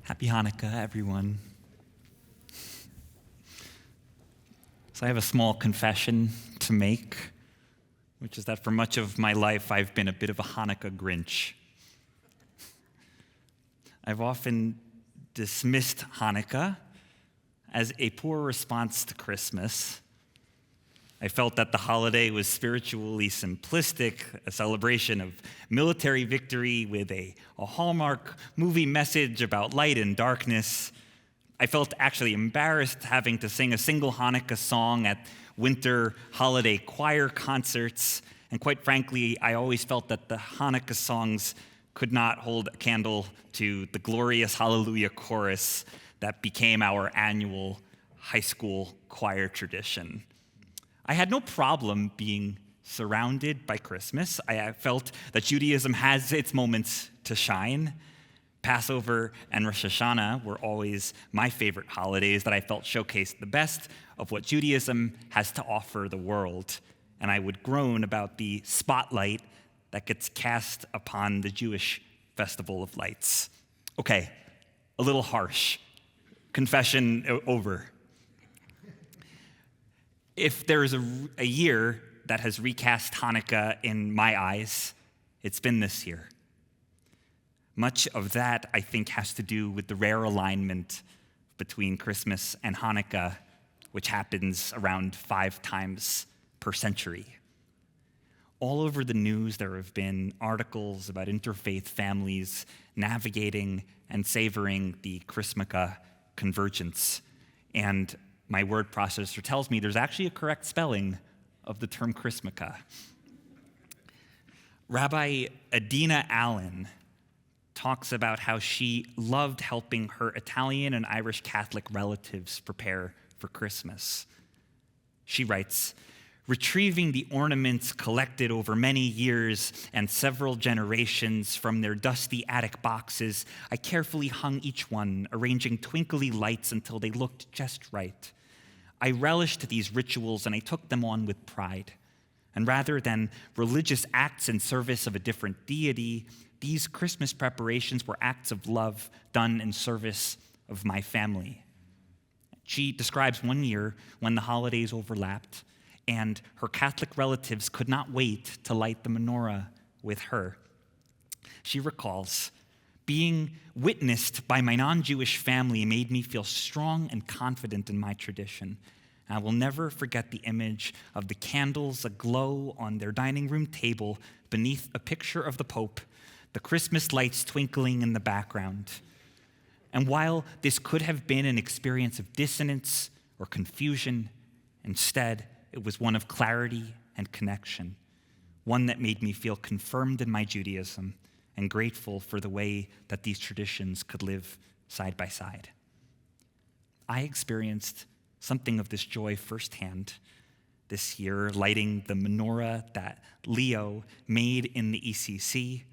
Happy Hanukkah, everyone. So I have a small confession to make, which is that for much of my life, I've been a bit of a Hanukkah Grinch. I've often dismissed Hanukkah as a poor response to Christmas. I felt that the holiday was spiritually simplistic, a celebration of military victory with a Hallmark movie message about light and darkness. I felt actually embarrassed having to sing a single Hanukkah song at winter holiday choir concerts. And quite frankly, I always felt that the Hanukkah songs could not hold a candle to the glorious Hallelujah chorus that became our annual high school choir tradition. I had no problem being surrounded by Christmas. I felt that Judaism has its moments to shine. Passover and Rosh Hashanah were always my favorite holidays that I felt showcased the best of what Judaism has to offer the world. And I would groan about the spotlight that gets cast upon the Jewish Festival of Lights. Okay, a little harsh. Confession over. If there is a year that has recast Hanukkah in my eyes, it's been this year. Much of that, I think, has to do with the rare alignment between Christmas and Hanukkah, which happens around 5 times per century. All over the news, there have been articles about interfaith families navigating and savoring the Chrismukkah convergence. And my word processor tells me there's actually a correct spelling of the term Chrismukkah. Rabbi Adina Allen talks about how she loved helping her Italian and Irish Catholic relatives prepare for Christmas. She writes, "Retrieving the ornaments collected over many years and several generations from their dusty attic boxes, I carefully hung each one, arranging twinkly lights until they looked just right. I relished these rituals and I took them on with pride. And rather than religious acts in service of a different deity, these Christmas preparations were acts of love done in service of my family." She describes one year when the holidays overlapped and her Catholic relatives could not wait to light the menorah with her. She recalls, "Being witnessed by my non-Jewish family made me feel strong and confident in my tradition. I will never forget the image of the candles aglow on their dining room table beneath a picture of the Pope, the Christmas lights twinkling in the background. And while this could have been an experience of dissonance or confusion, instead, it was one of clarity and connection, one that made me feel confirmed in my Judaism and grateful for the way that these traditions could live side by side." I experienced something of this joy firsthand this year, lighting the menorah that Leo made in the ECC,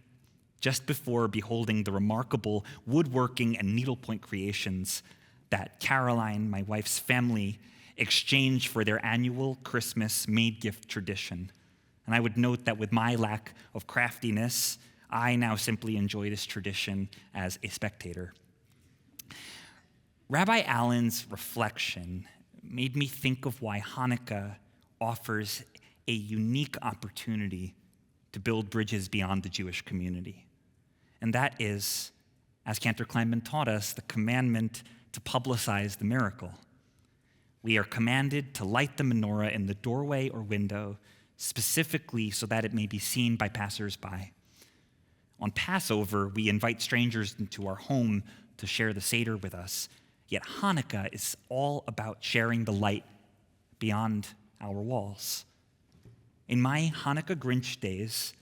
just before beholding the remarkable woodworking and needlepoint creations that Caroline, my wife's family, exchanged for their annual Christmas maid gift tradition. And I would note that with my lack of craftiness, I now simply enjoy this tradition as a spectator. Rabbi Allen's reflection made me think of why Hanukkah offers a unique opportunity to build bridges beyond the Jewish community. And that is, as Cantor taught us, the commandment to publicize the miracle. We are commanded to light the menorah in the doorway or window, specifically so that it may be seen by passers-by. On Passover, we invite strangers into our home to share the Seder with us. Yet Hanukkah is all about sharing the light beyond our walls. In my Hanukkah Grinch days,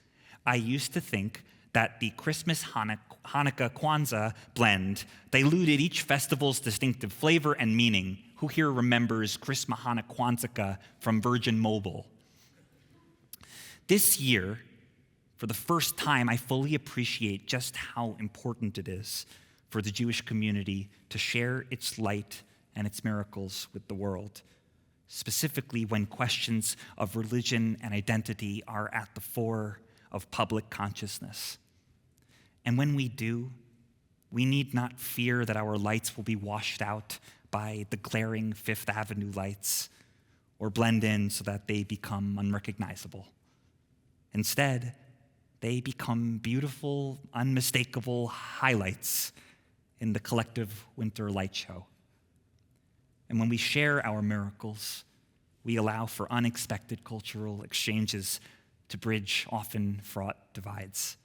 I used to think that the Christmas Hanukkah Kwanzaa blend diluted each festival's distinctive flavor and meaning. Who here remembers Christmas Hanukkah Kwanzaa from Virgin Mobile? This year, for the first time, I fully appreciate just how important it is for the Jewish community to share its light and its miracles with the world, specifically when questions of religion and identity are at the fore of public consciousness. And when we do, we need not fear that our lights will be washed out by the glaring Fifth Avenue lights or blend in so that they become unrecognizable. Instead, they become beautiful, unmistakable highlights in the collective winter light show. And when we share our miracles, we allow for unexpected cultural exchanges to bridge often fraught divides.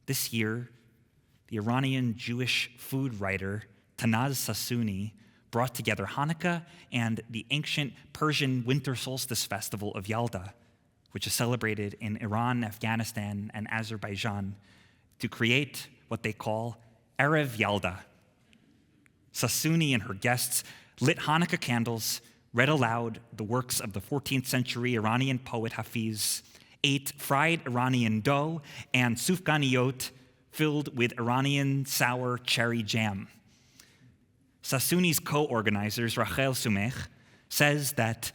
This year, the Iranian Jewish food writer Tanaz Sassouni brought together Hanukkah and the ancient Persian winter solstice festival of Yalda, which is celebrated in Iran, Afghanistan, and Azerbaijan, to create what they call Erev Yalda. Sassouni and her guests lit Hanukkah candles, read aloud the works of the 14th century Iranian poet Hafiz, ate fried Iranian dough and sufganiyot filled with Iranian sour cherry jam. Sassouni's co-organizers, Rachel Sumech, says that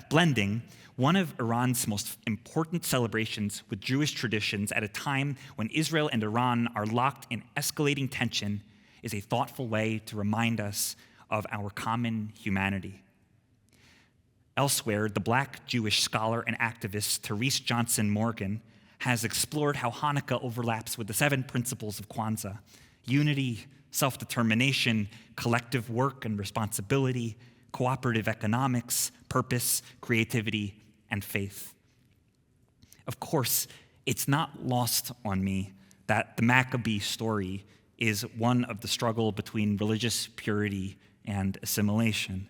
blending one of Iran's most important celebrations with Jewish traditions at a time when Israel and Iran are locked in escalating tension is a thoughtful way to remind us of our common humanity. Elsewhere, the Black Jewish scholar and activist Therese Johnson Morgan has explored how Hanukkah overlaps with the 7 principles of Kwanzaa: unity, self-determination, collective work and responsibility, cooperative economics, purpose, creativity, and faith. Of course, it's not lost on me that the Maccabee story is one of the struggle between religious purity and assimilation.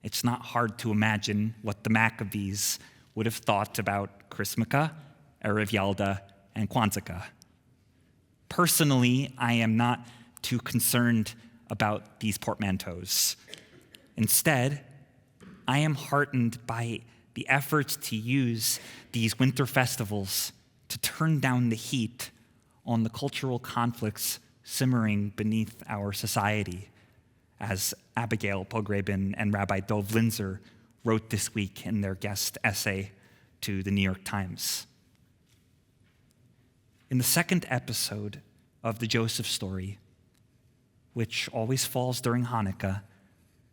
It's not hard to imagine what the Maccabees would have thought about Chrismukkah, Erev Yalda, and Kwanzaa. Personally, I am not too concerned about these portmanteaus. Instead, I am heartened by the efforts to use these winter festivals to turn down the heat on the cultural conflicts simmering beneath our society, as Abigail Pogrebin and Rabbi Dov Linzer wrote this week in their guest essay to the New York Times. In the second episode of the Joseph story, which always falls during Hanukkah,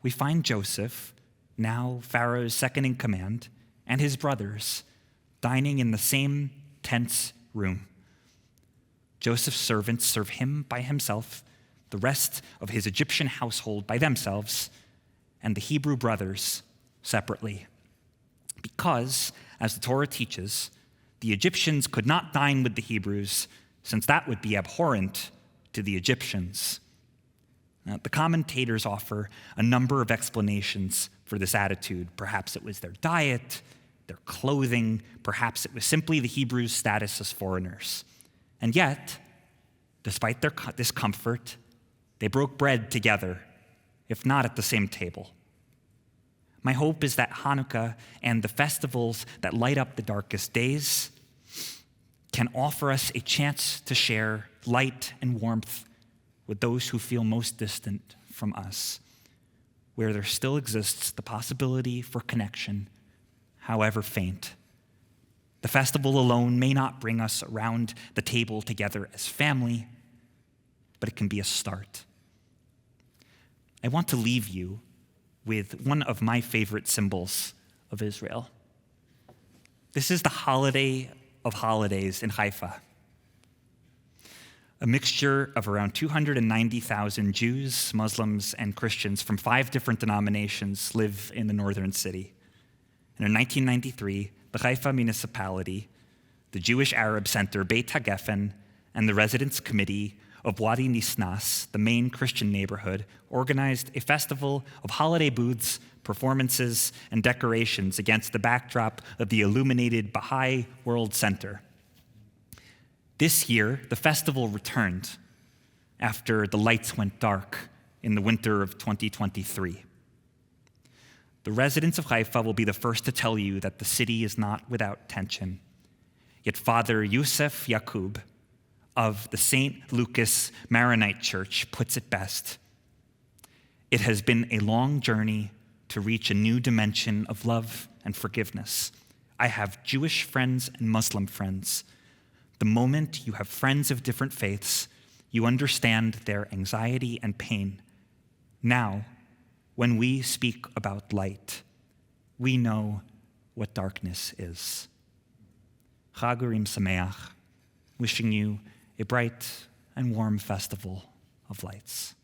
we find Joseph, now Pharaoh's second in command, and his brothers dining in the same tense room. Joseph's servants serve him by himself, the rest of his Egyptian household by themselves, and the Hebrew brothers separately. Because, as the Torah teaches, the Egyptians could not dine with the Hebrews, since that would be abhorrent to the Egyptians. Now, the commentators offer a number of explanations for this attitude. Perhaps it was their diet, their clothing, perhaps it was simply the Hebrews' status as foreigners. And yet, despite their discomfort, they broke bread together, if not at the same table. My hope is that Hanukkah and the festivals that light up the darkest days can offer us a chance to share light and warmth with those who feel most distant from us, where there still exists the possibility for connection, however faint. The festival alone may not bring us around the table together as family, but it can be a start. I want to leave you with one of my favorite symbols of Israel. This is the holiday of holidays in Haifa. A mixture of around 290,000 Jews, Muslims, and Christians from 5 different denominations live in the northern city. And in 1993, the Haifa municipality, the Jewish Arab Center Beit HaGeffen, and the Residents Committee of Wadi Nisnas, the main Christian neighborhood, organized a festival of holiday booths, performances, and decorations against the backdrop of the illuminated Baha'i World Center. This year, the festival returned after the lights went dark in the winter of 2023. The residents of Haifa will be the first to tell you that the city is not without tension. Yet Father Yusef Yakub of the St. Lucas Maronite Church puts it best. It has been a long journey to reach a new dimension of love and forgiveness. I have Jewish friends and Muslim friends. The moment you have friends of different faiths, You understand their anxiety and pain. Now, when we speak about light, we know what darkness is. Chag Urim Sameach, wishing you a bright and warm festival of lights.